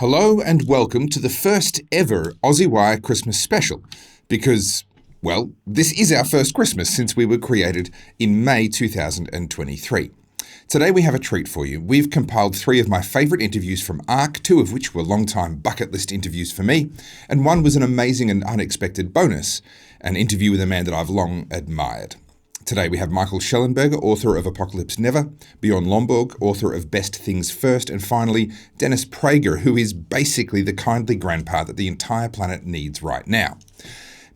Hello and welcome to the first ever Aussie Wire Christmas special because, well, this is our first Christmas since we were created in May 2023. Today we have a treat for you. We've compiled 3 of my favourite interviews from ARC, 2 of which were long-time bucket list interviews for me, and 1 was an amazing and unexpected bonus, an interview with a man that I've long admired. Today we have Michael Shellenberger, author of Apocalypse Never, Bjorn Lomborg, author of Best Things First, and finally Dennis Prager, who is basically the kindly grandpa that the entire planet needs right now.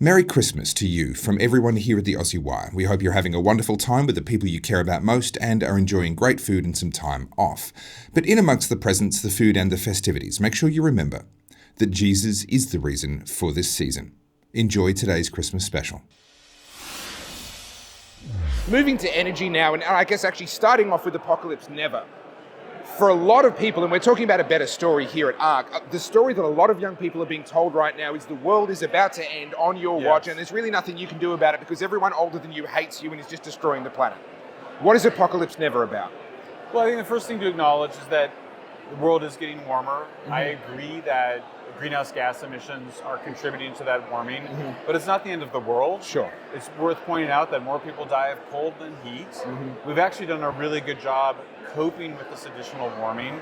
Merry Christmas to you from everyone here at the Aussie Wire. We hope you're having a wonderful time with the people you care about most and are enjoying great food and some time off. But in amongst the presents, the food and the festivities, make sure you remember that Jesus is the reason for this season. Enjoy today's Christmas special. Moving to energy now, and I guess actually starting off with Apocalypse Never. For a lot of people, and we're talking about a better story here at ARC, the story that a lot of young people are being told right now is the world is about to end on your watch, and there's really nothing you can do about it because everyone older than you hates you and is just destroying the planet. What is Apocalypse Never about? Well, I think the first thing to acknowledge is that the world is getting warmer. Mm-hmm. I agree that greenhouse gas emissions are contributing to that warming, but it's not the end of the world. Sure. It's worth pointing out that more people die of cold than heat. We've actually done a really good job coping with this additional warming.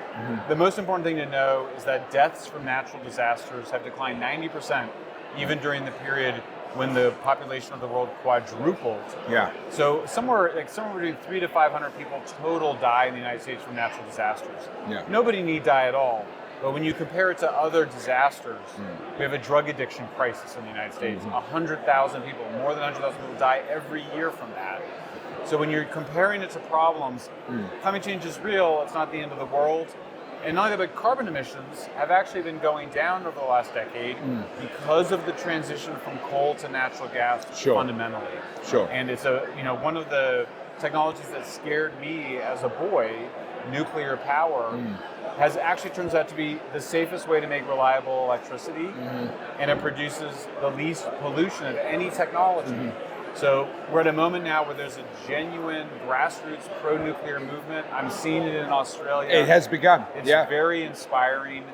The most important thing to know is that deaths from natural disasters have declined 90% even during the period when the population of the world quadrupled. Yeah. So somewhere between 300 to 500 people total die in the United States from natural disasters. Yeah. Nobody need die at all. But when you compare it to other disasters, we have a drug addiction crisis in the United States. 100,000 people, more than 100,000 people die every year from that. So when you're comparing it to problems, climate change is real, it's not the end of the world. And not only that, but carbon emissions have actually been going down over the last decade because of the transition from coal to natural gas fundamentally. Sure. And it's one of the technologies that scared me as a boy, nuclear power, has actually turns out to be the safest way to make reliable electricity, and it produces the least pollution of any technology. So we're at a moment now where there's a genuine grassroots pro-nuclear movement. I'm seeing it in Australia. It has begun. It's very inspiring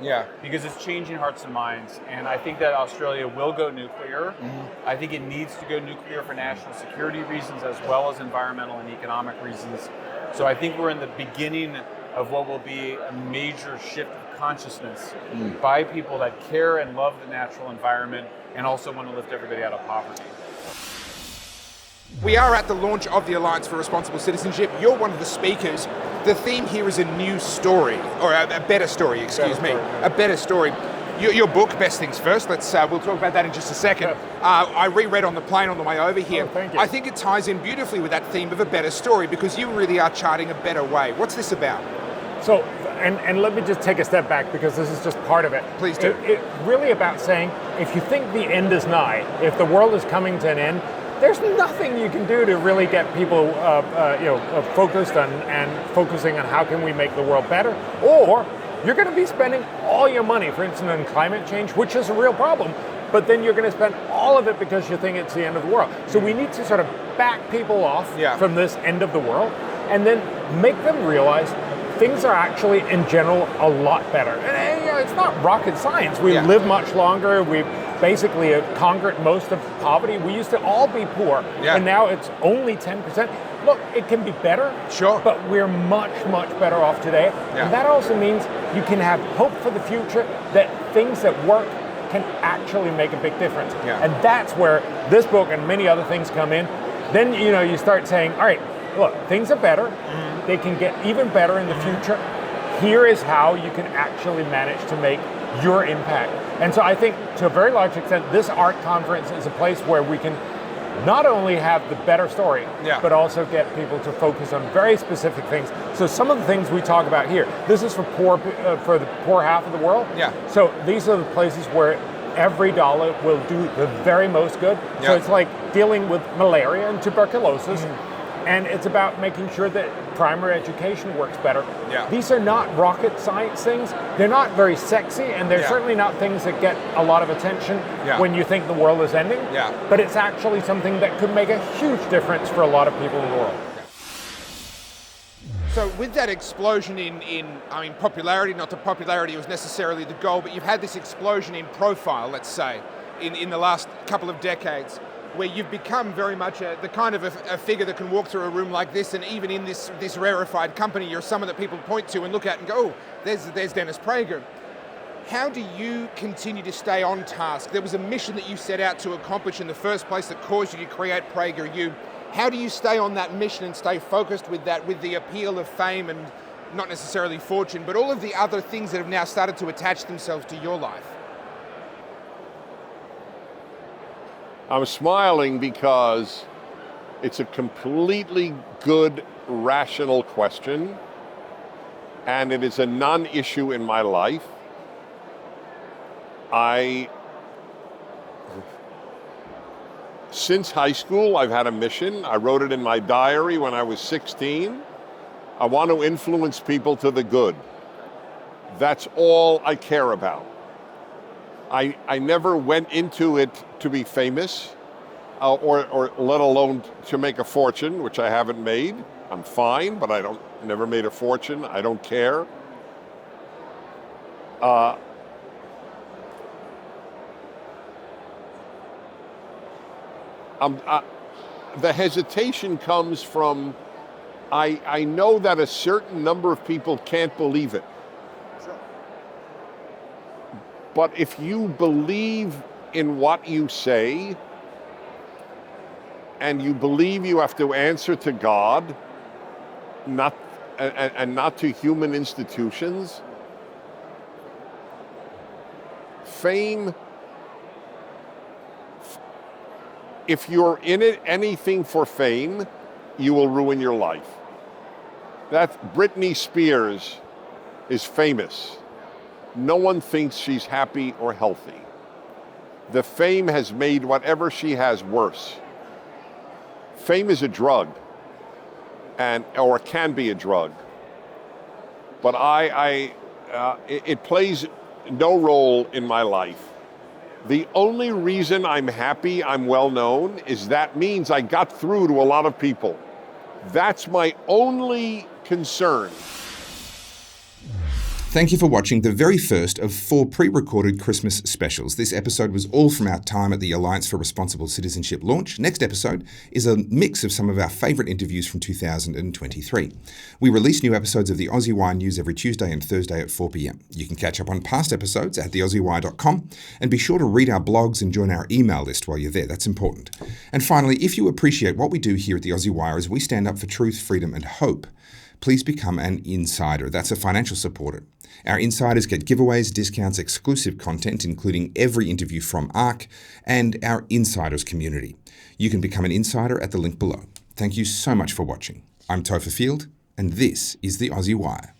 because it's changing hearts and minds. And I think that Australia will go nuclear. I think it needs to go nuclear for national security reasons as well as environmental and economic reasons. So I think we're in the beginning of what will be a major shift of consciousness by people that care and love the natural environment and also want to lift everybody out of poverty. We are at the launch of the Alliance for Responsible Citizenship. You're one of the speakers. The theme here is a new story, or a better story, a better story. Your book, Best Things First, we'll talk about that in just a second. I reread on the plane on the way over here. Oh, thank you. I think it ties in beautifully with that theme of a better story because you really are charting a better way. What's this about? So, and let me just take a step back because this is just part of it. Please do. It's really about saying, if you think the end is nigh, if the world is coming to an end, there's nothing you can do to really get people focused on and focusing on how can we make the world better, or you're going to be spending all your money, for instance, on climate change, which is a real problem, but then you're going to spend all of it because you think it's the end of the world. So we need to sort of back people off from this end of the world and then make them realize things are actually, in general, a lot better. And it's not rocket science. We live much longer. We've basically conquered most of poverty. We used to all be poor, and now it's only 10%. Look, it can be better, but we're much, much better off today. And that also means you can have hope for the future, that things that work can actually make a big difference. And that's where this book and many other things come in. Then, you start saying, all right, look, things are better. They can get even better in the future. Here is how you can actually manage to make your impact. And so I think, to a very large extent, this art conference is a place where we can not only have the better story, but also get people to focus on very specific things. So some of the things we talk about here, this is for the poor half of the world. So these are the places where every dollar will do the very most good. So it's like dealing with malaria and tuberculosis. And it's about making sure that primary education works better. These are not rocket science things. They're not very sexy, and they're certainly not things that get a lot of attention when you think the world is ending. But it's actually something that could make a huge difference for a lot of people in the world. So with that explosion in popularity, not that popularity was necessarily the goal, but you've had this explosion in profile, let's say, in the last couple of decades, where you've become very much the kind of a figure that can walk through a room like this, and even in this rarefied company, you're someone that people point to and look at and go, oh, there's Dennis Prager. How do you continue to stay on task? There was a mission that you set out to accomplish in the first place that caused you to create PragerU. How do you stay on that mission and stay focused with that, with the appeal of fame and not necessarily fortune, but all of the other things that have now started to attach themselves to your life? I'm smiling because it's a completely good, rational question, and it is a non-issue in my life. Since high school, I've had a mission. I wrote it in my diary when I was 16. I want to influence people to the good. That's all I care about. I never went into it to be famous, or let alone to make a fortune, which I haven't made. I'm fine, but never made a fortune. I don't care. The hesitation comes from, I know that a certain number of people can't believe it. Sure. But if you believe in what you say, and you believe you have to answer to God, not to human institutions, fame, if you're in it anything for fame, you will ruin your life. Britney Spears is famous. No one thinks she's happy or healthy. The fame has made whatever she has worse. Fame is a drug, or can be a drug. But it plays no role in my life. The only reason I'm happy, I'm well known, is that means I got through to a lot of people. That's my only concern. Thank you for watching the very first of 4 pre-recorded Christmas specials. This episode was all from our time at the Alliance for Responsible Citizenship launch. Next episode is a mix of some of our favourite interviews from 2023. We release new episodes of the Aussie Wire News every Tuesday and Thursday at 4 p.m. You can catch up on past episodes at theaussiewire.com, and be sure to read our blogs and join our email list while you're there. That's important. And finally, if you appreciate what we do here at the Aussie Wire as we stand up for truth, freedom and hope, please become an insider. That's a financial supporter. Our insiders get giveaways, discounts, exclusive content, including every interview from ARC, and our insiders community. You can become an insider at the link below. Thank you so much for watching. I'm Topher Field, and this is the Aussie Wire.